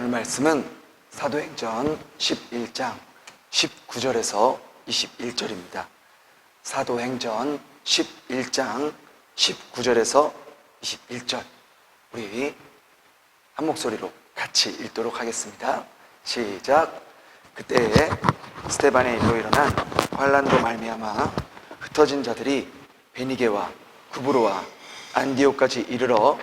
오늘 말씀은 사도행전 11장 19절에서 21절입니다. 사도행전 11장 19절에서 21절, 우리 한 목소리로 같이 읽도록 하겠습니다. 시작. 그때에 스데반의 일로 일어난 환난으로 말미암아 흩어진 자들이 베니게와 구브로와 안디옥까지 이르러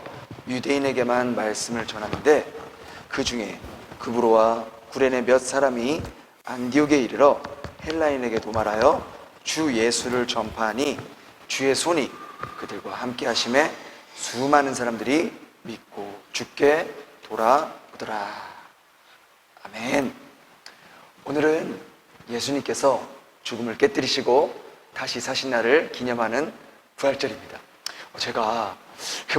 유대인에게만 말씀을 전하는데, 그 중에 구브로와 구레네 몇 사람이 안디옥에 이르러 헬라인에게도 말하여 주 예수를 전파하니 주의 손이 그들과 함께 하심에 수많은 사람들이 믿고 주께 돌아오더라. 아멘. 오늘은 예수님께서 죽음을 깨뜨리시고 다시 사신 날을 기념하는 부활절입니다. 제가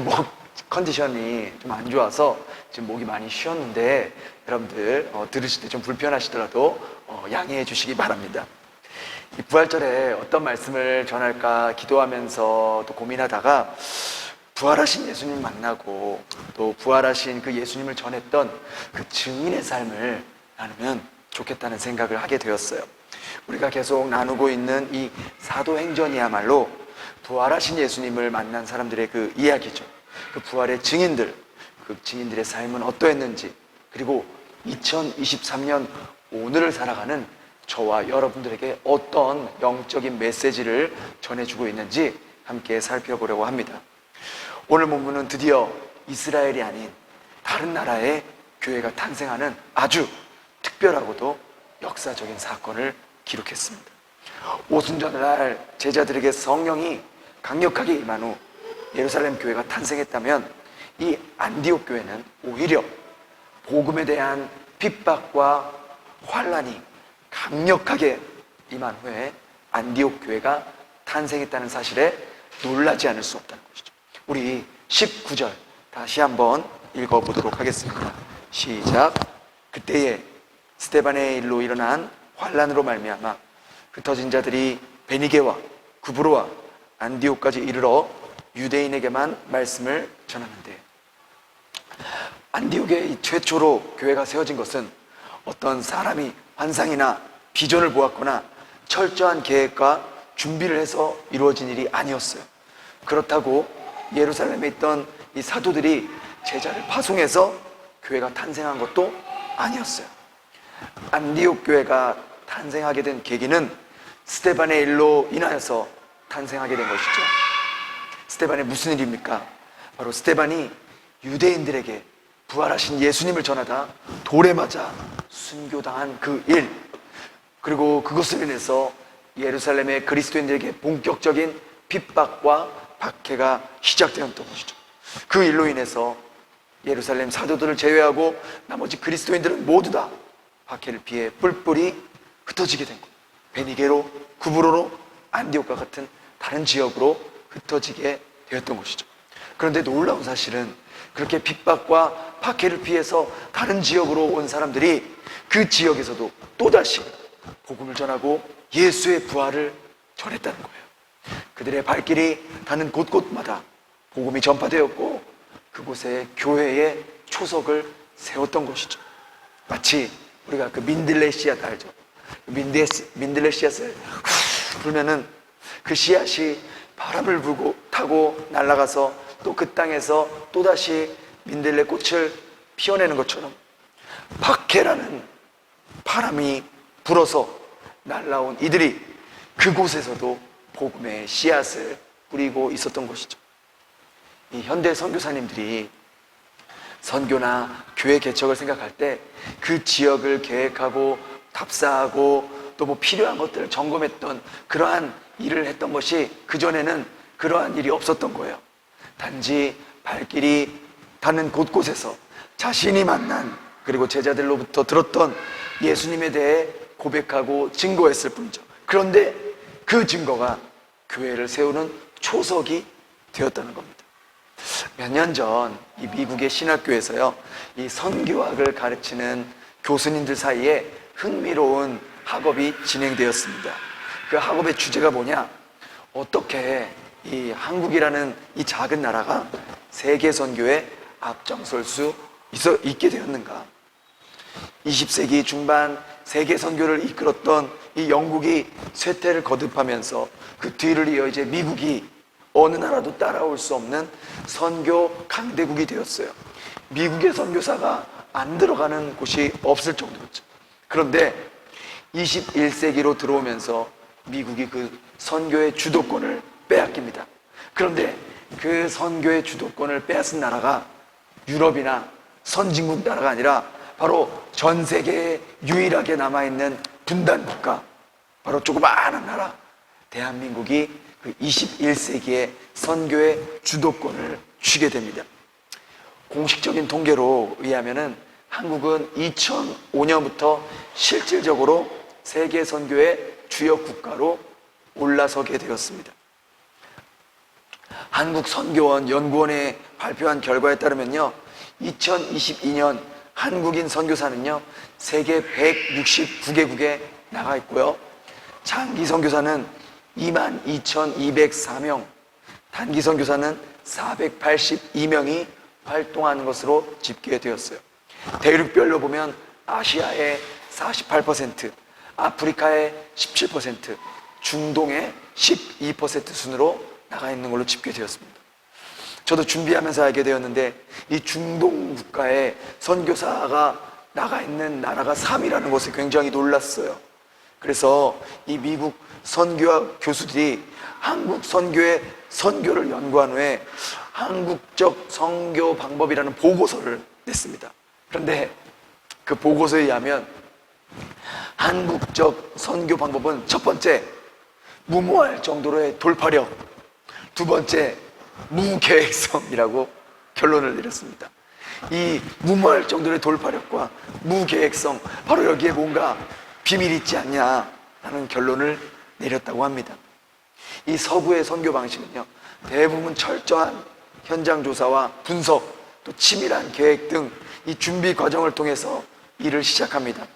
목 컨디션이 좀 안 좋아서 지금 목이 많이 쉬었는데, 여러분들 들으실 때 좀 불편하시더라도 양해해 주시기 바랍니다. 이 부활절에 어떤 말씀을 전할까 기도하면서 또 고민하다가 부활하신 예수님 만나고 또 부활하신 그 예수님을 전했던 그 증인의 삶을 나누면 좋겠다는 생각을 하게 되었어요. 우리가 계속 나누고 있는 이 사도행전이야말로 부활하신 예수님을 만난 사람들의 그 이야기죠. 그 부활의 증인들, 그 증인들의 삶은 어떠했는지, 그리고 2023년 오늘을 살아가는 저와 여러분들에게 어떤 영적인 메시지를 전해주고 있는지 함께 살펴보려고 합니다. 오늘 본문은 드디어 이스라엘이 아닌 다른 나라의 교회가 탄생하는 아주 특별하고도 역사적인 사건을 기록했습니다. 오순절날 제자들에게 성령이 강력하게 임한 후 예루살렘 교회가 탄생했다면, 이 안디옥 교회는 오히려 복음에 대한 핍박과 환란이 강력하게 임한 후에 안디옥 교회가 탄생했다는 사실에 놀라지 않을 수 없다는 것이죠. 우리 19절 다시 한번 읽어보도록 하겠습니다. 시작. 그때에 스데반의 일로 일어난 환란으로 말미암아 흩어진 자들이 베니게와 구브로와 안디옥까지 이르러 유대인에게만 말씀을 전하는데, 안디옥에 최초로 교회가 세워진 것은 어떤 사람이 환상이나 비전을 보았거나 철저한 계획과 준비를 해서 이루어진 일이 아니었어요. 그렇다고 예루살렘에 있던 이 사도들이 제자를 파송해서 교회가 탄생한 것도 아니었어요. 안디옥 교회가 탄생하게 된 계기는 스데반의 일로 인하여서 탄생하게 된 것이죠. 스데반의 무슨 일입니까? 바로 스데반이 유대인들에게 부활하신 예수님을 전하다 돌에 맞아 순교당한 그 일, 그리고 그것으로 인해서 예루살렘의 그리스도인들에게 본격적인 핍박과 박해가 시작되었던 것이죠. 그 일로 인해서 예루살렘 사도들을 제외하고 나머지 그리스도인들은 모두 다 박해를 피해 뿔뿔이 흩어지게 된 것. 베니게로, 구브로로, 안디옥과 같은 다른 지역으로 흩어지게 되었던 것이죠. 그런데 놀라운 사실은 그렇게 핍박과 박해를 피해서 다른 지역으로 온 사람들이 그 지역에서도 또다시 복음을 전하고 예수의 부활을 전했다는 거예요. 그들의 발길이 닿는 곳곳마다 복음이 전파되었고 그곳에 교회의 초석을 세웠던 것이죠. 마치 우리가 그 민들레 씨앗 알죠? 민들레 씨앗을 불면은 그 씨앗이 바람을 불고 타고 날아가서 또 그 땅에서 또다시 민들레 꽃을 피워내는 것처럼 박해라는 바람이 불어서 날아온 이들이 그곳에서도 복음의 씨앗을 뿌리고 있었던 것이죠. 이 현대 선교사님들이 선교나 교회 개척을 생각할 때 그 지역을 계획하고 답사하고 또 뭐 필요한 것들을 점검했던 그러한 일을 했던 것이, 그전에는 그러한 일이 없었던 거예요. 단지 발길이 닿는 곳곳에서 자신이 만난 그리고 제자들로부터 들었던 예수님에 대해 고백하고 증거했을 뿐이죠. 그런데 그 증거가 교회를 세우는 초석이 되었다는 겁니다. 몇 년 전 이 미국의 신학교에서요, 이 선교학을 가르치는 교수님들 사이에 흥미로운 학업이 진행되었습니다. 그 학업의 주제가 뭐냐? 어떻게 이 한국이라는 이 작은 나라가 세계 선교에 앞장설 수 있게 되었는가? 20세기 중반 세계 선교를 이끌었던 이 영국이 쇠퇴를 거듭하면서 그 뒤를 이어 이제 미국이 어느 나라도 따라올 수 없는 선교 강대국이 되었어요. 미국의 선교사가 안 들어가는 곳이 없을 정도였죠. 그런데 21세기로 들어오면서 미국이 그 선교의 주도권을 빼앗깁니다. 그런데 그 선교의 주도권을 빼앗은 나라가 유럽이나 선진국 나라가 아니라 바로 전 세계에 유일하게 남아있는 분단 국가, 바로 조그마한 나라 대한민국이 그 21세기의 선교의 주도권을 쥐게 됩니다. 공식적인 통계로 의하면은 한국은 2005년부터 실질적으로 세계 선교의 주요 국가로 올라서게 되었습니다. 한국선교원 연구원에 발표한 결과에 따르면요, 2022년 한국인 선교사는요 세계 169개국에 나가 있고요, 장기 선교사는 22,204명, 단기 선교사는 482명이 활동하는 것으로 집계되었어요. 대륙별로 보면 아시아의 48%, 아프리카의 17%, 중동의 12% 순으로 나가 있는 걸로 집계되었습니다. 저도 준비하면서 알게 되었는데 이 중동 국가에 선교사가 나가 있는 나라가 3위라는 것에 굉장히 놀랐어요. 그래서 이 미국 선교학 교수들이 한국 선교의 선교를 연구한 후에 한국적 선교 방법이라는 보고서를 냈습니다. 그런데 그 보고서에 의하면 한국적 선교 방법은 첫 번째, 무모할 정도로의 돌파력, 두 번째, 무계획성이라고 결론을 내렸습니다. 이 무모할 정도의 돌파력과 무계획성, 바로 여기에 뭔가 비밀이 있지 않냐라는 결론을 내렸다고 합니다. 이 서구의 선교 방식은요, 대부분 철저한 현장 조사와 분석, 또 치밀한 계획 등 이 준비 과정을 통해서 일을 시작합니다.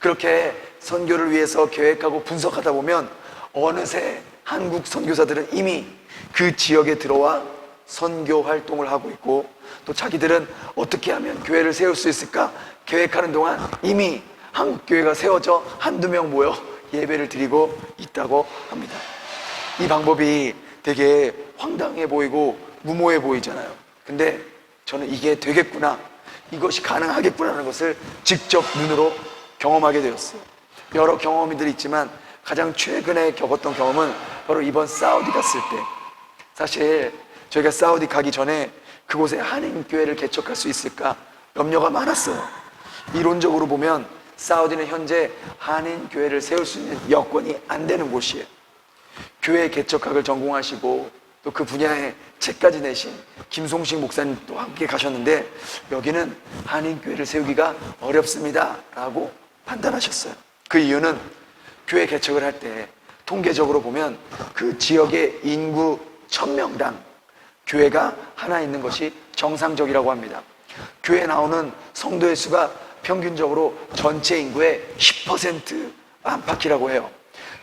그렇게 선교를 위해서 계획하고 분석하다 보면 어느새 한국 선교사들은 이미 그 지역에 들어와 선교 활동을 하고 있고, 또 자기들은 어떻게 하면 교회를 세울 수 있을까 계획하는 동안 이미 한국 교회가 세워져 한두 명 모여 예배를 드리고 있다고 합니다. 이 방법이 되게 황당해 보이고 무모해 보이잖아요. 근데 저는 이게 되겠구나, 이것이 가능하겠구나라는 것을 직접 눈으로 경험하게 되었어요. 여러 경험들이 있지만 가장 최근에 겪었던 경험은 바로 이번 사우디 갔을 때, 사실 저희가 사우디 가기 전에 그곳에 한인교회를 개척할 수 있을까 염려가 많았어요. 이론적으로 보면 사우디는 현재 한인교회를 세울 수 있는 여건이 안 되는 곳이에요. 교회 개척학을 전공하시고 또 그 분야에 책까지 내신 김송식 목사님도 함께 가셨는데, 여기는 한인교회를 세우기가 어렵습니다 라고 판단하셨어요. 그 이유는 교회 개척을 할 때 통계적으로 보면 그 지역의 인구 1000명당 교회가 하나 있는 것이 정상적이라고 합니다. 교회에 나오는 성도의 수가 평균적으로 전체 인구의 10% 안팎이라고 해요.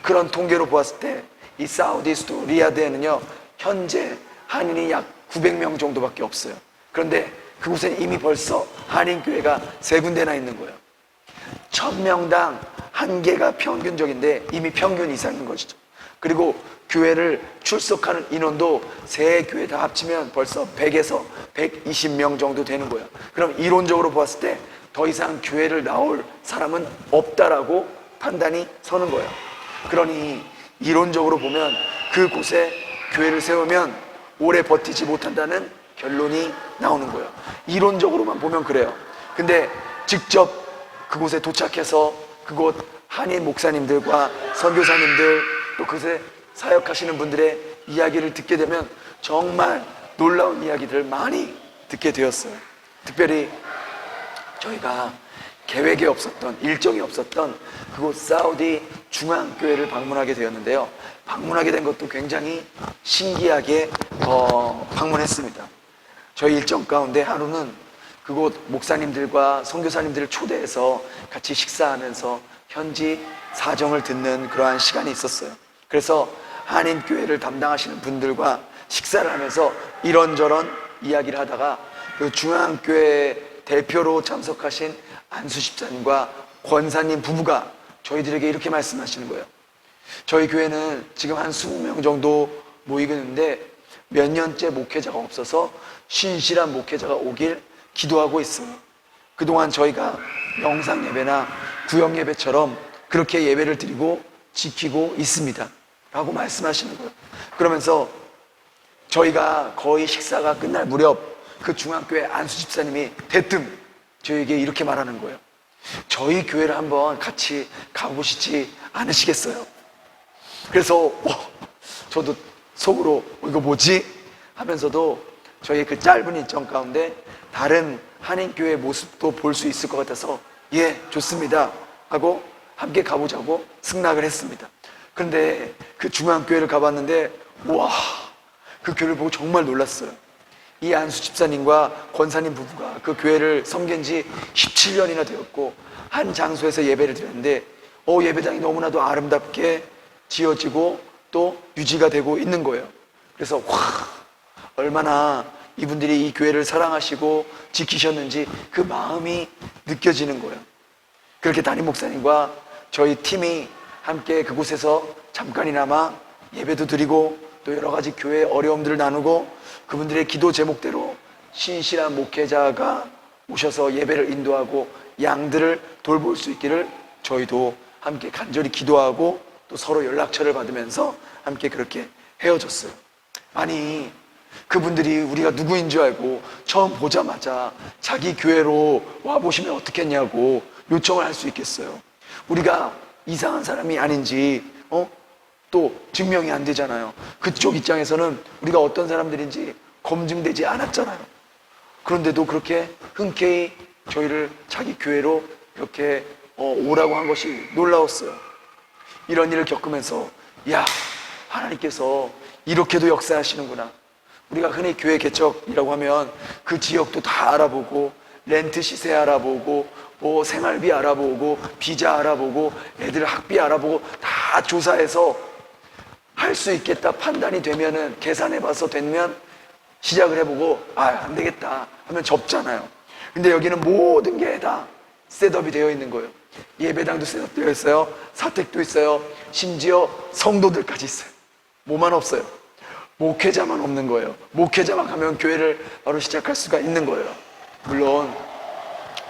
그런 통계로 보았을 때 이 사우디 수도 리야드에는요 현재 한인이 약 900명 정도밖에 없어요. 그런데 그곳에 이미 벌써 한인교회가 3군데나 있는 거예요. 1000명당 1개가 평균적인데 이미 평균 이상인 것이죠. 그리고 교회를 출석하는 인원도 세 교회 다 합치면 벌써 100에서 120명 정도 되는 거예요. 그럼 이론적으로 보았을 때 더 이상 교회를 나올 사람은 없다라고 판단이 서는 거예요. 그러니 이론적으로 보면 그곳에 교회를 세우면 오래 버티지 못한다는 결론이 나오는 거예요. 이론적으로만 보면 그래요. 근데 직접 그곳에 도착해서 그곳 한인 목사님들과 선교사님들, 또 그곳에 사역하시는 분들의 이야기를 듣게 되면 정말 놀라운 이야기들을 많이 듣게 되었어요. 특별히 저희가 계획에 없었던, 일정이 없었던 그곳 사우디 중앙교회를 방문하게 되었는데요, 방문하게 된 것도 굉장히 신기하게 방문했습니다. 저희 일정 가운데 하루는 그곳 목사님들과 선교사님들을 초대해서 같이 식사하면서 현지 사정을 듣는 그러한 시간이 있었어요. 그래서 한인교회를 담당하시는 분들과 식사를 하면서 이런저런 이야기를 하다가 그 중앙교회 대표로 참석하신 안수 집사님과 권사님 부부가 저희들에게 이렇게 말씀하시는 거예요. 저희 교회는 지금 한 20명 정도 모이고 있는데 몇 년째 목회자가 없어서 신실한 목회자가 오길 기도하고 있어요. 그동안 저희가 영상 예배나 구역 예배처럼 그렇게 예배를 드리고 지키고 있습니다 라고 말씀하시는 거예요. 그러면서 저희가 거의 식사가 끝날 무렵 그 중앙교회 안수 집사님이 대뜸 저에게 이렇게 말하는 거예요. 저희 교회를 한번 같이 가보시지 않으시겠어요? 그래서 저도 속으로 이거 뭐지? 하면서도 저희 그 짧은 일정 가운데 다른 한인교회 모습도 볼 수 있을 것 같아서 예, 좋습니다 하고 함께 가보자고 승낙을 했습니다. 그런데 그 중앙교회를 가봤는데 와, 그 교회를 보고 정말 놀랐어요. 이 안수 집사님과 권사님 부부가 그 교회를 섬긴 지 17년이나 되었고 한 장소에서 예배를 드렸는데 예배당이 너무나도 아름답게 지어지고 또 유지가 되고 있는 거예요. 그래서 와, 얼마나 이분들이 이 교회를 사랑하시고 지키셨는지 그 마음이 느껴지는 거예요. 그렇게 담임 목사님과 저희 팀이 함께 그곳에서 잠깐이나마 예배도 드리고 또 여러 가지 교회의 어려움들을 나누고 그분들의 기도 제목대로 신실한 목회자가 오셔서 예배를 인도하고 양들을 돌볼 수 있기를 저희도 함께 간절히 기도하고 또 서로 연락처를 받으면서 함께 그렇게 헤어졌어요. 아니, 그분들이 우리가 누구인 줄 알고 처음 보자마자 자기 교회로 와보시면 어떻겠냐고 요청을 할 수 있겠어요. 우리가 이상한 사람이 아닌지 또 증명이 안 되잖아요. 그쪽 입장에서는 우리가 어떤 사람들인지 검증되지 않았잖아요. 그런데도 그렇게 흔쾌히 저희를 자기 교회로 이렇게 오라고 한 것이 놀라웠어요. 이런 일을 겪으면서 야, 하나님께서 이렇게도 역사하시는구나. 우리가 흔히 교회 개척이라고 하면 그 지역도 다 알아보고 렌트 시세 알아보고 생활비 알아보고 비자 알아보고 애들 학비 알아보고 다 조사해서 할 수 있겠다 판단이 되면은 계산해봐서 되면 시작을 해보고 안 되겠다 하면 접잖아요. 근데 여기는 모든 게 다 셋업이 되어 있는 거예요. 예배당도 셋업되어 있어요. 사택도 있어요. 심지어 성도들까지 있어요. 뭐만 없어요? 목회자만 없는 거예요. 목회자만 가면 교회를 바로 시작할 수가 있는 거예요. 물론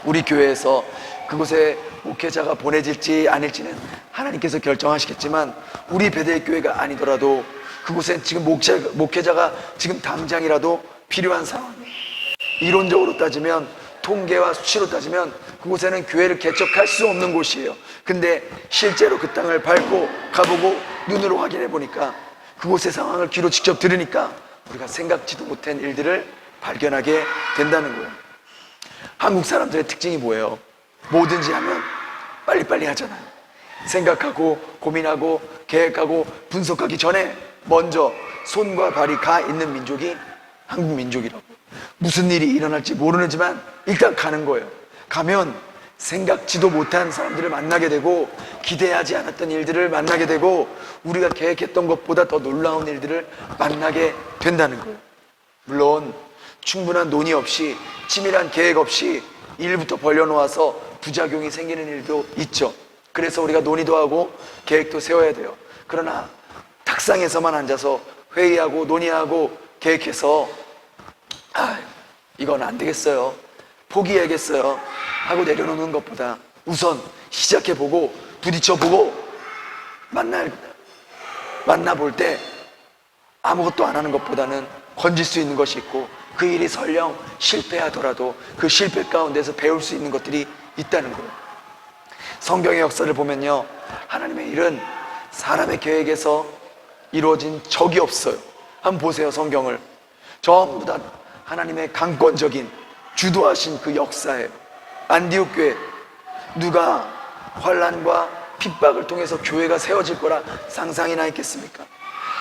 우리 교회에서 그곳에 목회자가 보내질지 아닐지는 하나님께서 결정하시겠지만 우리 베델교회가 아니더라도 그곳엔 지금 목회자가 지금 당장이라도 필요한 상황이에요. 이론적으로 따지면 통계와 수치로 따지면 그곳에는 교회를 개척할 수 없는 곳이에요. 근데 실제로 그 땅을 밟고 가보고 눈으로 확인해 보니까 그곳의 상황을 귀로 직접 들으니까 우리가 생각지도 못한 일들을 발견하게 된다는 거예요. 한국 사람들의 특징이 뭐예요? 뭐든지 하면 빨리빨리 하잖아요. 생각하고 고민하고 계획하고 분석하기 전에 먼저 손과 발이 가 있는 민족이 한국 민족이라고. 무슨 일이 일어날지 모르지만 일단 가는 거예요. 가면 생각지도 못한 사람들을 만나게 되고 기대하지 않았던 일들을 만나게 되고 우리가 계획했던 것보다 더 놀라운 일들을 만나게 된다는 거예요. 물론 충분한 논의 없이 치밀한 계획 없이 일부터 벌려놓아서 부작용이 생기는 일도 있죠. 그래서 우리가 논의도 하고 계획도 세워야 돼요. 그러나 탁상에서만 앉아서 회의하고 논의하고 계획해서 이건 안 되겠어요, 포기해야겠어요 하고 내려놓는 것보다 우선 시작해보고 부딪혀보고 만나볼 때 아무것도 안 하는 것보다는 건질 수 있는 것이 있고 그 일이 설령 실패하더라도 그 실패 가운데서 배울 수 있는 것들이 있다는 거예요. 성경의 역사를 보면요, 하나님의 일은 사람의 계획에서 이루어진 적이 없어요. 한번 보세요. 성경을 전부 다 하나님의 강권적인 주도하신 그 역사예요. 안디옥 교회, 누가 환난과 핍박을 통해서 교회가 세워질 거라 상상이나 했겠습니까?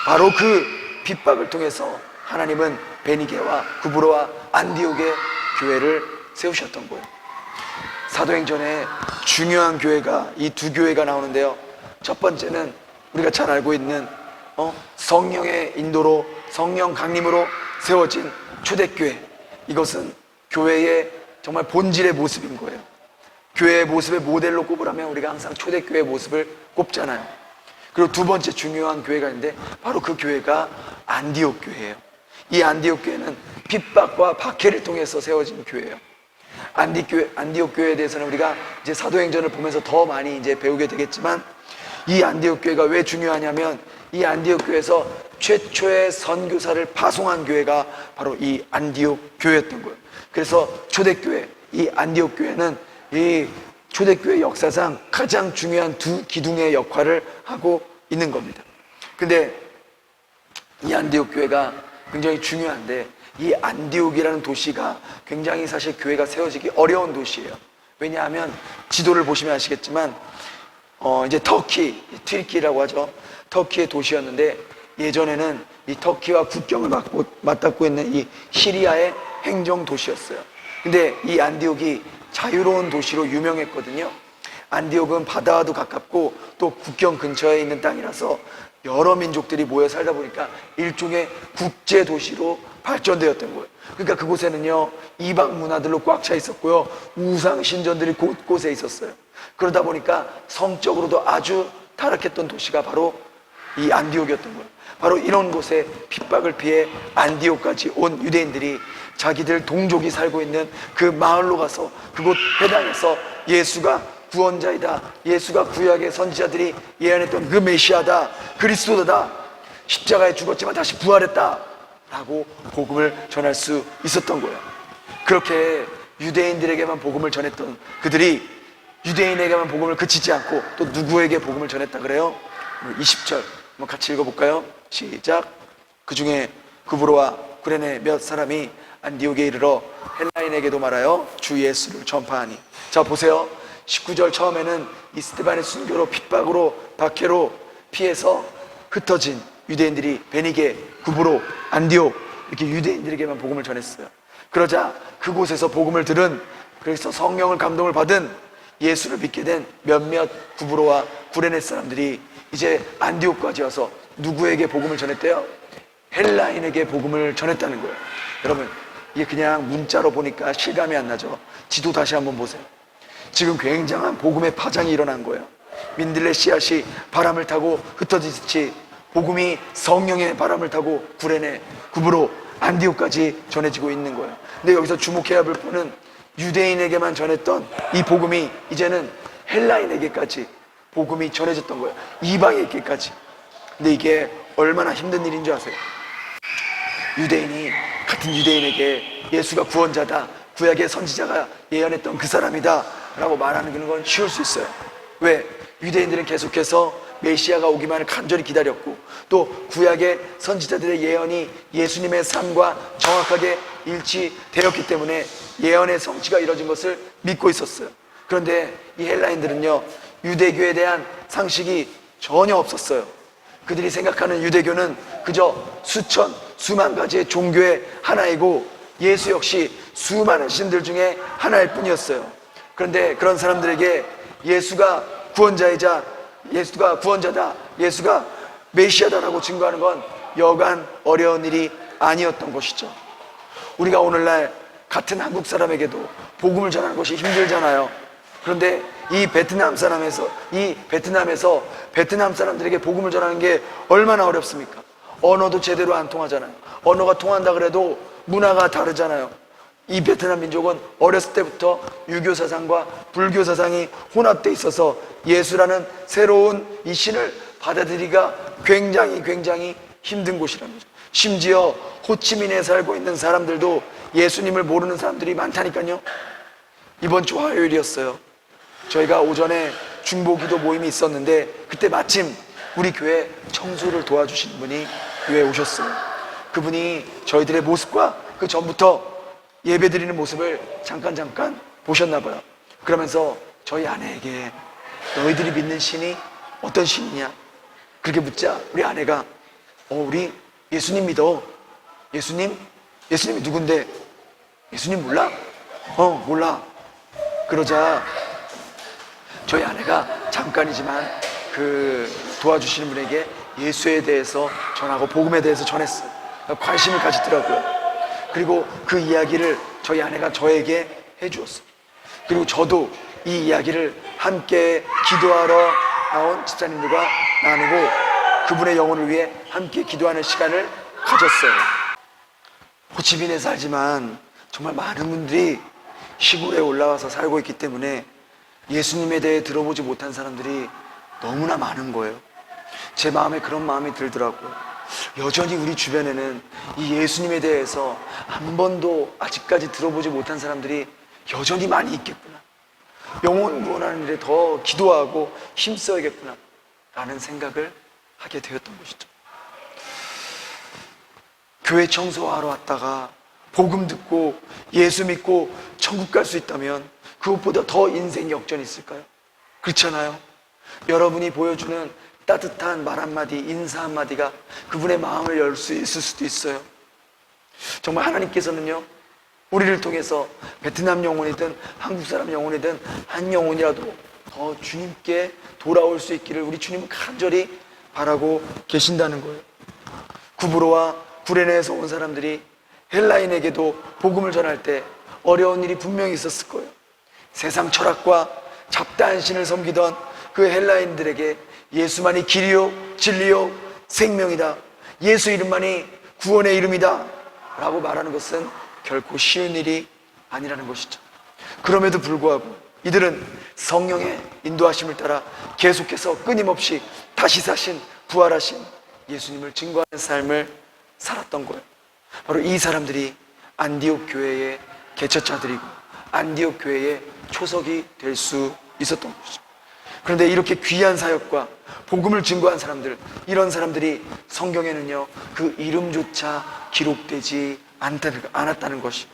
바로 그 핍박을 통해서 하나님은 베니게와 구브로와 안디옥의 교회를 세우셨던 거예요. 사도행전에 중요한 교회가 이 두 교회가 나오는데요. 첫 번째는 우리가 잘 알고 있는 성령의 인도로 성령 강림으로 세워진 초대교회. 이것은 교회의 정말 본질의 모습인 거예요. 교회의 모습의 모델로 꼽으라면 우리가 항상 초대교회의 모습을 꼽잖아요. 그리고 두 번째 중요한 교회가 있는데 바로 그 교회가 안디옥 교회예요. 이 안디옥 교회는 핍박과 박해를 통해서 세워진 교회예요. 안디옥 교회에 대해서는 우리가 이제 사도행전을 보면서 더 많이 이제 배우게 되겠지만, 이 안디옥 교회가 왜 중요하냐면 이 안디옥 교회에서 최초의 선교사를 파송한 교회가 바로 이 안디옥 교회였던 거예요. 그래서 초대교회, 이 안디옥 교회는 이 초대교회 역사상 가장 중요한 두 기둥의 역할을 하고 있는 겁니다. 근데 이 안디옥 교회가 굉장히 중요한데, 이 안디옥이라는 도시가 굉장히 사실 교회가 세워지기 어려운 도시예요. 왜냐하면 지도를 보시면 아시겠지만 이제 터키, 튀르키라고 하죠. 터키의 도시였는데, 예전에는 이 터키와 국경을 맞닿고 있는 이 시리아의 행정 도시였어요. 근데 이 안디옥이 자유로운 도시로 유명했거든요. 안디옥은 바다와도 가깝고 또 국경 근처에 있는 땅이라서 여러 민족들이 모여 살다 보니까 일종의 국제 도시로 발전되었던 거예요. 그러니까 그곳에는요, 이방 문화들로 꽉 차 있었고요, 우상 신전들이 곳곳에 있었어요. 그러다 보니까 성적으로도 아주 타락했던 도시가 바로 이 안디옥이었던 거예요. 바로 이런 곳에 핍박을 피해 안디옥까지 온 유대인들이 자기들 동족이 살고 있는 그 마을로 가서 그곳 회당에서 예수가 구원자이다, 예수가 구약의 선지자들이 예언했던 그 메시아다, 그리스도다, 십자가에 죽었지만 다시 부활했다 라고 복음을 전할 수 있었던 거예요. 그렇게 유대인들에게만 복음을 전했던 그들이 유대인에게만 복음을 그치지 않고 또 누구에게 복음을 전했다 그래요? 20절 한번 같이 읽어볼까요? 시작. 그 중에 구브로와 구레네 몇 사람이 안디옥에 이르러 헬라인에게도 말하여 주 예수를 전파하니. 자 보세요. 19절 처음에는 이 스데반의 순교로 핍박으로 박해로 피해서 흩어진 유대인들이 베니게, 구브로, 안디옥 이렇게 유대인들에게만 복음을 전했어요. 그러자 그곳에서 복음을 들은, 그래서 성령을 감동을 받은 예수를 믿게 된 몇몇 구브로와 구레네 사람들이 이제 안디옥까지 와서 누구에게 복음을 전했대요? 헬라인에게 복음을 전했다는 거예요. 여러분, 이게 그냥 문자로 보니까 실감이 안 나죠? 지도 다시 한번 보세요. 지금 굉장한 복음의 파장이 일어난 거예요. 민들레 씨앗이 바람을 타고 흩어지듯이 복음이 성령의 바람을 타고 구레네, 구브로, 안디옥까지 전해지고 있는 거예요. 근데 여기서 주목해야 할 부분은 유대인에게만 전했던 이 복음이 이제는 헬라인에게까지 복음이 전해졌던 거예요. 이방에게까지. 근데 이게 얼마나 힘든 일인 줄 아세요? 유대인이 같은 유대인에게 예수가 구원자다, 구약의 선지자가 예언했던 그 사람이다 라고 말하는 건 쉬울 수 있어요. 왜? 유대인들은 계속해서 메시아가 오기만을 간절히 기다렸고 또 구약의 선지자들의 예언이 예수님의 삶과 정확하게 일치되었기 때문에 예언의 성취가 이루어진 것을 믿고 있었어요. 그런데 이 헬라인들은요, 유대교에 대한 상식이 전혀 없었어요. 그들이 생각하는 유대교는 그저 수천, 수만 가지의 종교의 하나이고 예수 역시 수많은 신들 중에 하나일 뿐이었어요. 그런데 그런 사람들에게 예수가 구원자이자 예수가 구원자다, 예수가 메시아다라고 증거하는 건 여간 어려운 일이 아니었던 것이죠. 우리가 오늘날 같은 한국 사람에게도 복음을 전하는 것이 힘들잖아요. 그런데 이 베트남에서 베트남 사람들에게 복음을 전하는 게 얼마나 어렵습니까? 언어도 제대로 안 통하잖아요. 언어가 통한다 그래도 문화가 다르잖아요. 이 베트남 민족은 어렸을 때부터 유교 사상과 불교 사상이 혼합돼 있어서 예수라는 새로운 이 신을 받아들이기가 굉장히 힘든 곳이라는 거죠. 심지어 호치민에 살고 있는 사람들도 예수님을 모르는 사람들이 많다니까요. 이번 주 화요일이었어요. 저희가 오전에 중보기도 모임이 있었는데 그때 마침 우리 교회 청소를 도와주시는 분이 교회에 오셨어요. 그분이 저희들의 모습과 그 전부터 예배드리는 모습을 잠깐 보셨나 봐요. 그러면서 저희 아내에게 너희들이 믿는 신이 어떤 신이냐? 그렇게 묻자 우리 아내가 우리 예수님 믿어. 예수님이 누군데? 예수님 몰라? 몰라. 그러자 저희 아내가 잠깐이지만 그 도와주시는 분에게 예수에 대해서 전하고 복음에 대해서 전했어요. 관심을 가지더라고요. 그리고 그 이야기를 저희 아내가 저에게 해주었어요. 그리고 저도 이 이야기를 함께 기도하러 나온 집사님들과 나누고 그분의 영혼을 위해 함께 기도하는 시간을 가졌어요. 호치민에 살지만 정말 많은 분들이 시골에 올라와서 살고 있기 때문에 예수님에 대해 들어보지 못한 사람들이 너무나 많은 거예요. 제 마음에 그런 마음이 들더라고요. 여전히 우리 주변에는 이 예수님에 대해서 한 번도 아직까지 들어보지 못한 사람들이 여전히 많이 있겠구나. 영혼 구원하는 일에 더 기도하고 힘써야겠구나 라는 생각을 하게 되었던 것이죠. 교회 청소하러 왔다가 복음 듣고 예수 믿고 천국 갈 수 있다면 그것보다 더 인생 역전이 있을까요? 그렇잖아요. 여러분이 보여주는 따뜻한 말 한마디, 인사 한마디가 그분의 마음을 열 수 있을 수도 있어요. 정말 하나님께서는요, 우리를 통해서 베트남 영혼이든 한국 사람 영혼이든 한 영혼이라도 더 주님께 돌아올 수 있기를 우리 주님은 간절히 바라고 계신다는 거예요. 구브로와 구레네에서 온 사람들이 헬라인에게도 복음을 전할 때 어려운 일이 분명히 있었을 거예요. 세상 철학과 잡다한 신을 섬기던 그 헬라인들에게 예수만이 길이요 진리요 생명이다, 예수 이름만이 구원의 이름이다 라고 말하는 것은 결코 쉬운 일이 아니라는 것이죠. 그럼에도 불구하고 이들은 성령의 인도하심을 따라 계속해서 끊임없이 다시 사신 부활하신 예수님을 증거하는 삶을 살았던 거예요. 바로 이 사람들이 안디옥 교회의 개척자들이고 안디옥 교회의 초석이 될 수 있었던 것이죠. 그런데 이렇게 귀한 사역과 복음을 증거한 사람들, 이런 사람들이 성경에는요 그 이름조차 기록되지 않았다는 것이,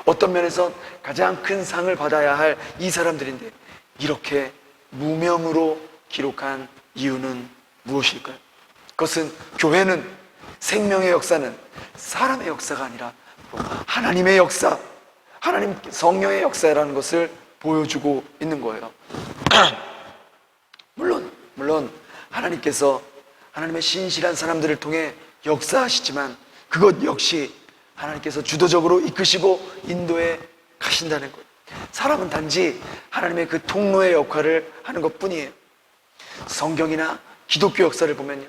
어떤 면에서 가장 큰 상을 받아야 할 이 사람들인데 이렇게 무명으로 기록한 이유는 무엇일까요? 그것은 교회는, 생명의 역사는 사람의 역사가 아니라 하나님의 역사, 하나님 성령의 역사라는 것을 보여주고 있는 거예요. 물론 하나님께서 하나님의 신실한 사람들을 통해 역사하시지만 그것 역시 하나님께서 주도적으로 이끄시고 인도해 가신다는 거예요. 사람은 단지 하나님의 그 통로의 역할을 하는 것 뿐이에요. 성경이나 기독교 역사를 보면요,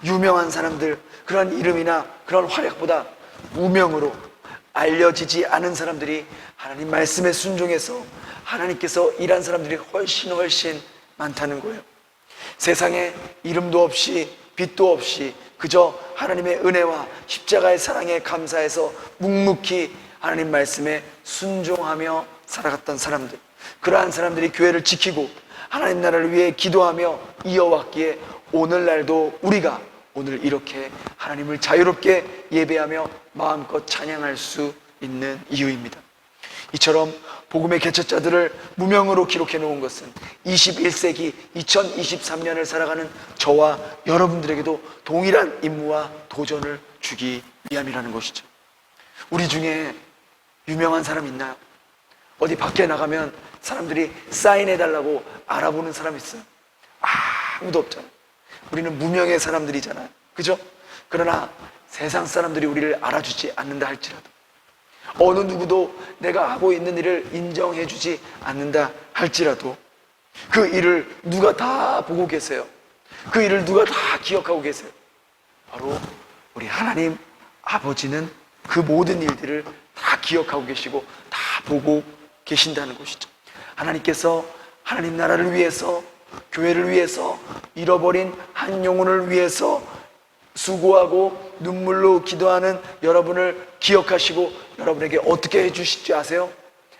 유명한 사람들, 그런 이름이나 그런 활약보다 무명으로 알려지지 않은 사람들이 하나님 말씀에 순종해서 하나님께서 일한 사람들이 훨씬 많다는 거예요. 세상에 이름도 없이 빛도 없이 그저 하나님의 은혜와 십자가의 사랑에 감사해서 묵묵히 하나님 말씀에 순종하며 살아갔던 사람들, 그러한 사람들이 교회를 지키고 하나님 나라를 위해 기도하며 이어왔기에 오늘날도 우리가 오늘 이렇게 하나님을 자유롭게 예배하며 마음껏 찬양할 수 있는 이유입니다. 이처럼 복음의 개척자들을 무명으로 기록해 놓은 것은 21세기 2023년을 살아가는 저와 여러분들에게도 동일한 임무와 도전을 주기 위함이라는 것이죠. 우리 중에 유명한 사람 있나요? 어디 밖에 나가면 사람들이 사인해달라고 알아보는 사람 있어요? 아무도 없잖아요. 우리는 무명의 사람들이잖아요. 그죠? 그러나 세상 사람들이 우리를 알아주지 않는다 할지라도, 어느 누구도 내가 하고 있는 일을 인정해주지 않는다 할지라도 그 일을 누가 다 보고 계세요? 그 일을 누가 다 기억하고 계세요? 바로 우리 하나님 아버지는 그 모든 일들을 다 기억하고 계시고 다 보고 계신다는 것이죠. 하나님께서 하나님 나라를 위해서, 교회를 위해서, 잃어버린 한 영혼을 위해서 수고하고 눈물로 기도하는 여러분을 기억하시고 여러분에게 어떻게 해주실지 아세요?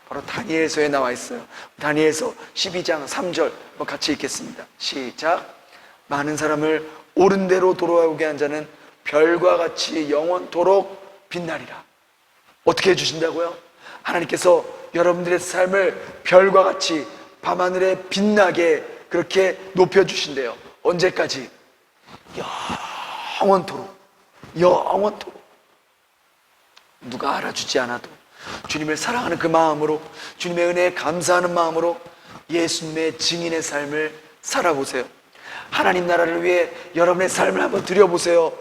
바로 다니엘서에 나와 있어요. 다니엘서 12장 3절 같이 읽겠습니다. 시작. 많은 사람을 옳은 대로 돌아오게 한 자는 별과 같이 영원토록 빛나리라. 어떻게 해주신다고요? 하나님께서 여러분들의 삶을 별과 같이 밤하늘에 빛나게 그렇게 높여주신대요. 언제까지? 영원토록. 누가 알아주지 않아도 주님을 사랑하는 그 마음으로, 주님의 은혜에 감사하는 마음으로 예수님의 증인의 삶을 살아보세요. 하나님 나라를 위해 여러분의 삶을 한번 드려보세요.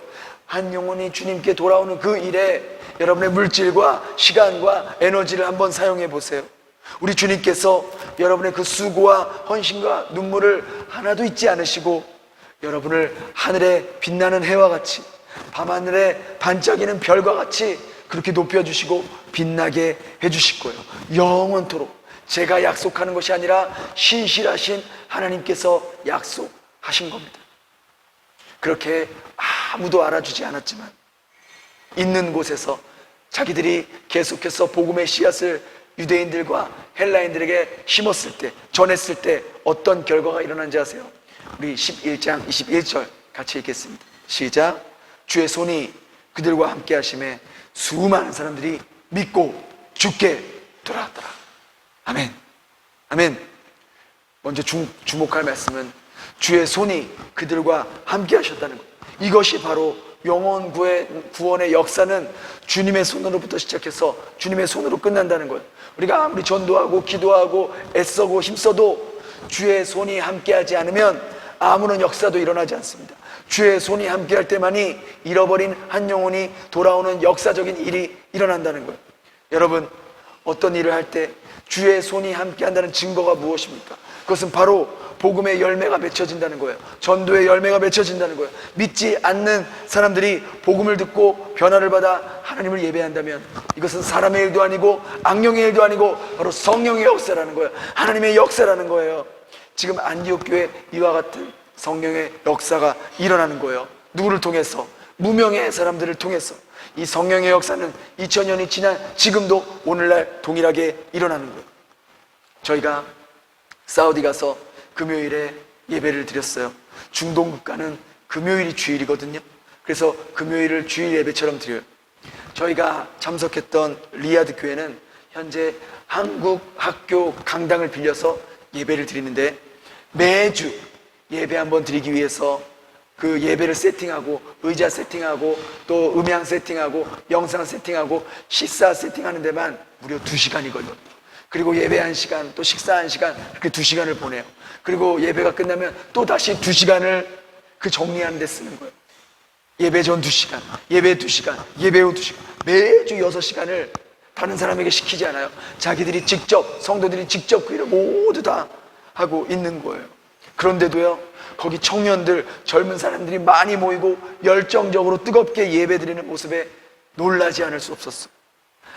한 영혼이 주님께 돌아오는 그 일에 여러분의 물질과 시간과 에너지를 한번 사용해 보세요. 우리 주님께서 여러분의 그 수고와 헌신과 눈물을 하나도 잊지 않으시고 여러분을 하늘에 빛나는 해와 같이 밤하늘에 반짝이는 별과 같이 그렇게 높여주시고 빛나게 해주실 거예요. 영원토록. 제가 약속하는 것이 아니라 신실하신 하나님께서 약속하신 겁니다. 그렇게 아무도 알아주지 않았지만 있는 곳에서 자기들이 계속해서 복음의 씨앗을 유대인들과 헬라인들에게 심었을 때, 전했을 때 어떤 결과가 일어난지 아세요? 우리 11장 21절 같이 읽겠습니다. 시작. 주의 손이 그들과 함께 하심에 수많은 사람들이 믿고 주께 돌아왔더라. 아멘. 아멘. 먼저 주목할 말씀은 주의 손이 그들과 함께 하셨다는 것. 이것이 바로 영혼 구원의 역사는 주님의 손으로부터 시작해서 주님의 손으로 끝난다는 거예요. 우리가 아무리 전도하고 기도하고 애써고 힘써도 주의 손이 함께하지 않으면 아무런 역사도 일어나지 않습니다. 주의 손이 함께할 때만이 잃어버린 한 영혼이 돌아오는 역사적인 일이 일어난다는 거예요. 여러분, 어떤 일을 할 때 주의 손이 함께한다는 증거가 무엇입니까? 그것은 바로 복음의 열매가 맺혀진다는 거예요. 전도의 열매가 맺혀진다는 거예요. 믿지 않는 사람들이 복음을 듣고 변화를 받아 하나님을 예배한다면 이것은 사람의 일도 아니고 악령의 일도 아니고 바로 성령의 역사라는 거예요. 하나님의 역사라는 거예요. 지금 안디옥 교회 이와 같은 성령의 역사가 일어나는 거예요. 누구를 통해서? 무명의 사람들을 통해서. 이 성령의 역사는 2000년이 지난 지금도 오늘날 동일하게 일어나는 거예요. 저희가 사우디 가서 금요일에 예배를 드렸어요. 중동 국가는 금요일이 주일이거든요. 그래서 금요일을 주일 예배처럼 드려요. 저희가 참석했던 리야드 교회는 현재 한국 학교 강당을 빌려서 예배를 드리는데 매주 예배 한번 드리기 위해서 그 예배를 세팅하고 의자 세팅하고 또 음향 세팅하고 영상 세팅하고 식사 세팅하는 데만 무려 2시간이 걸려요. 그리고 예배 1시간 또 식사 1시간 그렇게 2시간을 보내요. 그리고 예배가 끝나면 또 다시 2시간을 그 정리하는 데 쓰는 거예요. 예배 전 2시간, 예배 2시간, 예배 후 2시간, 매주 6시간을 다른 사람에게 시키지 않아요. 자기들이 직접, 성도들이 직접 그 일을 모두 다 하고 있는 거예요. 그런데도요, 거기 청년들, 젊은 사람들이 많이 모이고 열정적으로 뜨겁게 예배 드리는 모습에 놀라지 않을 수 없었어요.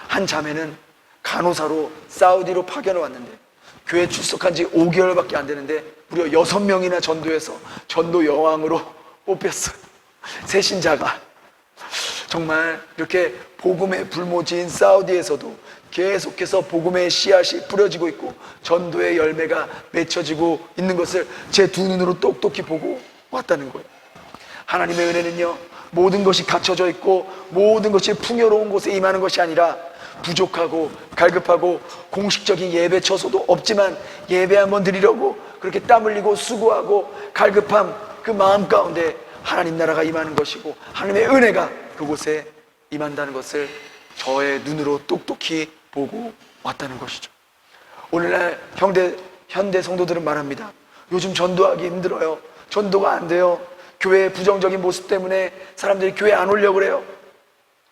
한 자매는 간호사로 사우디로 파견을 왔는데 교회 출석한 지 5개월밖에 안 되는데 무려 6명이나 전도해서 전도 여왕으로 뽑혔어요. 새신자가. 정말 이렇게 복음의 불모지인 사우디에서도 계속해서 복음의 씨앗이 뿌려지고 있고 전도의 열매가 맺혀지고 있는 것을 제 두 눈으로 똑똑히 보고 왔다는 거예요. 하나님의 은혜는요, 모든 것이 갖춰져 있고 모든 것이 풍요로운 곳에 임하는 것이 아니라 부족하고 갈급하고 공식적인 예배 처소도 없지만 예배 한번 드리려고 그렇게 땀 흘리고 수고하고 갈급함 그 마음 가운데 하나님 나라가 임하는 것이고 하나님의 은혜가 그곳에 임한다는 것을 저의 눈으로 똑똑히 보고 왔다는 것이죠. 오늘날 현대 성도들은 말합니다. 요즘 전도하기 힘들어요. 전도가 안 돼요. 교회의 부정적인 모습 때문에 사람들이 교회 안 오려고 그래요.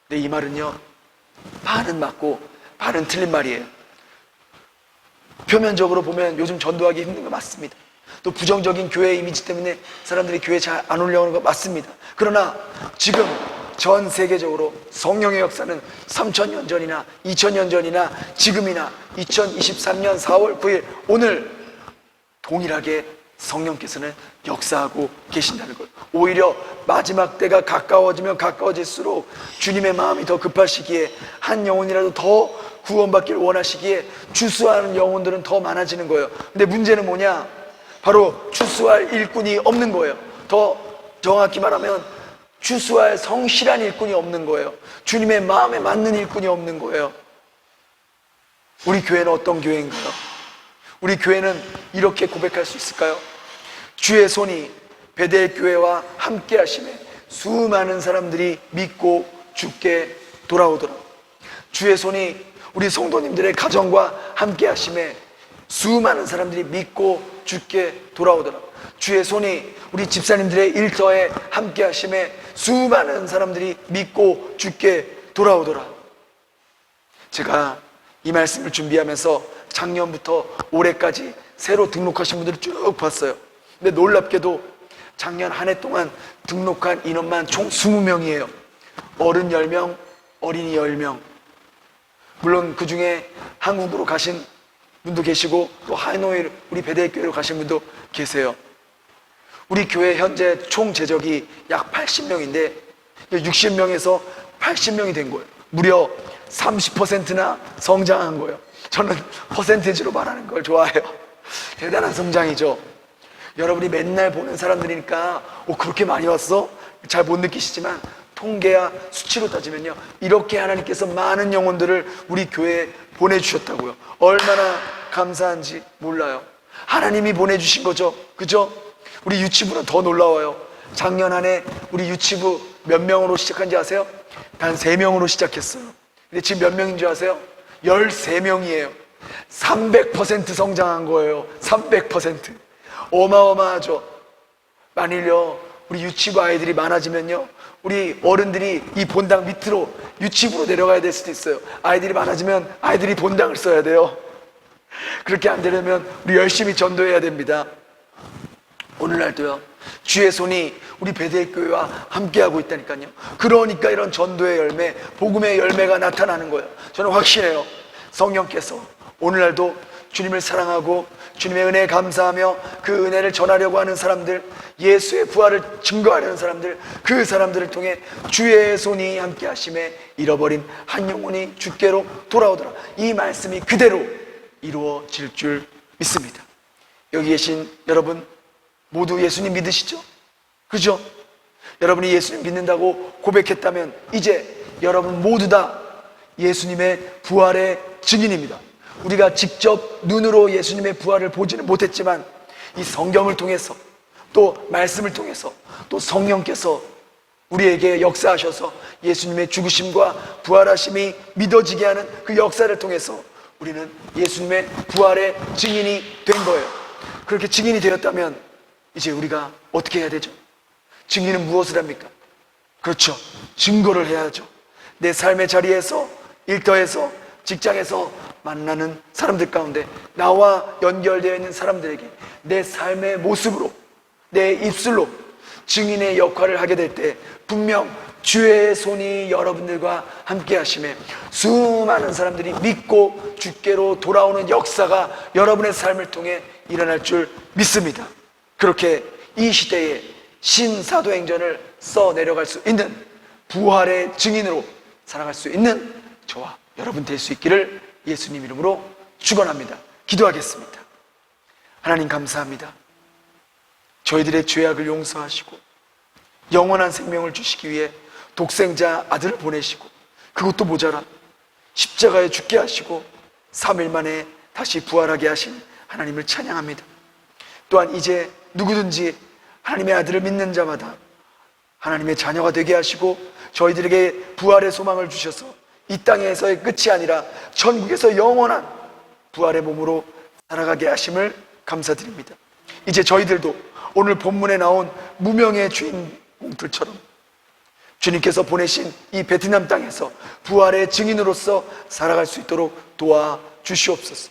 근데 이 말은요, 반은 맞고 반은 틀린 말이에요. 표면적으로 보면 요즘 전도하기 힘든 거 맞습니다. 또 부정적인 교회 이미지 때문에 사람들이 교회 잘 안 오려고 하는 거 맞습니다. 그러나 지금 전 세계적으로 성령의 역사는 3000년 전이나 2000년 전이나 지금이나 2023년 4월 9일 오늘 동일하게 성령께서는 역사하고 계신다는 것. 오히려 마지막 때가 가까워지면 가까워질수록 주님의 마음이 더 급하시기에 한 영혼이라도 더 구원받기를 원하시기에 추수하는 영혼들은 더 많아지는 거예요. 근데 문제는 뭐냐? 바로 추수할 일꾼이 없는 거예요. 더 정확히 말하면 추수할 성실한 일꾼이 없는 거예요. 주님의 마음에 맞는 일꾼이 없는 거예요. 우리 교회는 어떤 교회인가요? 우리 교회는 이렇게 고백할 수 있을까요? 주의 손이 베델 교회와 함께 하심에 수많은 사람들이 믿고 주께 돌아오더라. 주의 손이 우리 성도님들의 가정과 함께 하심에 수많은 사람들이 믿고 주께 돌아오더라. 주의 손이 우리 집사님들의 일터에 함께 하심에 수많은 사람들이 믿고 주께 돌아오더라. 제가 이 말씀을 준비하면서 작년부터 올해까지 새로 등록하신 분들을 쭉 봤어요. 근데 놀랍게도 작년 한 해 동안 등록한 인원만 총 20명이에요. 어른 10명, 어린이 10명. 물론 그 중에 한국으로 가신 분도 계시고 또 하노이 우리 베델교회로 가신 분도 계세요. 우리 교회 현재 총 재적이 약 80명인데 60명에서 80명이 된 거예요. 무려 30%나 성장한 거예요. 저는 퍼센테이지로 말하는 걸 좋아해요. 대단한 성장이죠. 여러분이 맨날 보는 사람들이니까 그렇게 많이 왔어? 잘 못 느끼시지만 통계와 수치로 따지면요, 이렇게 하나님께서 많은 영혼들을 우리 교회에 보내주셨다고요. 얼마나 감사한지 몰라요. 하나님이 보내주신 거죠. 그죠? 우리 유치부는 더 놀라워요. 작년 한 해 우리 유치부 몇 명으로 시작한지 아세요? 단 3명으로 시작했어요. 근데 지금 몇 명인 줄 아세요? 13명이에요 300% 성장한 거예요. 300%. 어마어마하죠. 만일요 우리 유치부 아이들이 많아지면요, 우리 어른들이 이 본당 밑으로 유치부로 내려가야 될 수도 있어요. 아이들이 많아지면 아이들이 본당을 써야 돼요. 그렇게 안 되려면 우리 열심히 전도해야 됩니다. 오늘날도요, 주의 손이 우리 베델교회와 함께하고 있다니까요. 그러니까 이런 전도의 열매, 복음의 열매가 나타나는 거예요. 저는 확신해요. 성령께서 오늘날도 주님을 사랑하고 주님의 은혜에 감사하며 그 은혜를 전하려고 하는 사람들, 예수의 부활을 증거하려는 사람들, 그 사람들을 통해 주의 손이 함께 하심에 잃어버린 한 영혼이 주께로 돌아오더라. 이 말씀이 그대로 이루어질 줄 믿습니다. 여기 계신 여러분 모두 예수님 믿으시죠? 그죠? 여러분이 예수님 믿는다고 고백했다면 이제 여러분 모두 다 예수님의 부활의 증인입니다. 우리가 직접 눈으로 예수님의 부활을 보지는 못했지만 이 성경을 통해서 또 말씀을 통해서 또 성령께서 우리에게 역사하셔서 예수님의 죽으심과 부활하심이 믿어지게 하는 그 역사를 통해서 우리는 예수님의 부활의 증인이 된 거예요. 그렇게 증인이 되었다면 이제 우리가 어떻게 해야 되죠? 증인은 무엇을 합니까? 그렇죠, 증거를 해야죠. 내 삶의 자리에서, 일터에서, 직장에서 만나는 사람들 가운데 나와 연결되어 있는 사람들에게 내 삶의 모습으로, 내 입술로 증인의 역할을 하게 될 때 분명 주의 손이 여러분들과 함께 하심에 수많은 사람들이 믿고 주께로 돌아오는 역사가 여러분의 삶을 통해 일어날 줄 믿습니다. 그렇게 이 시대에 신사도행전을 써내려갈 수 있는 부활의 증인으로 살아갈 수 있는 저와 여러분 될 수 있기를 예수님 이름으로 축원합니다. 기도하겠습니다. 하나님 감사합니다. 저희들의 죄악을 용서하시고 영원한 생명을 주시기 위해 독생자 아들을 보내시고 그것도 모자라 십자가에 죽게 하시고 3일 만에 다시 부활하게 하신 하나님을 찬양합니다. 또한 이제 누구든지 하나님의 아들을 믿는 자마다 하나님의 자녀가 되게 하시고 저희들에게 부활의 소망을 주셔서 이 땅에서의 끝이 아니라 천국에서 영원한 부활의 몸으로 살아가게 하심을 감사드립니다. 이제 저희들도 오늘 본문에 나온 무명의 주인공들처럼 주님께서 보내신 이 베트남 땅에서 부활의 증인으로서 살아갈 수 있도록 도와주시옵소서.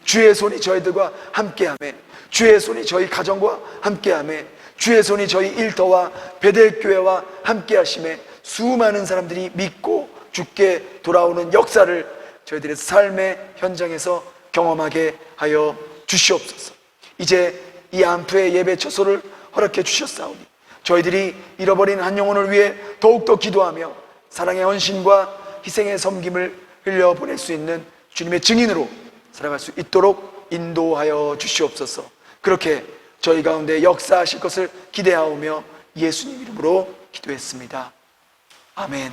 주의 손이 저희들과 함께하며, 주의 손이 저희 가정과 함께하며, 주의 손이 저희 일터와 베델교회와 함께하심에 수많은 사람들이 믿고 주께 돌아오는 역사를 저희들의 삶의 현장에서 경험하게 하여 주시옵소서. 이제 이 안프의 예배 처소를 허락해 주셨사오니 저희들이 잃어버린 한 영혼을 위해 더욱더 기도하며 사랑의 헌신과 희생의 섬김을 흘려보낼 수 있는 주님의 증인으로 살아갈 수 있도록 인도하여 주시옵소서. 그렇게 저희 가운데 역사하실 것을 기대하오며 예수님 이름으로 기도했습니다. 아멘.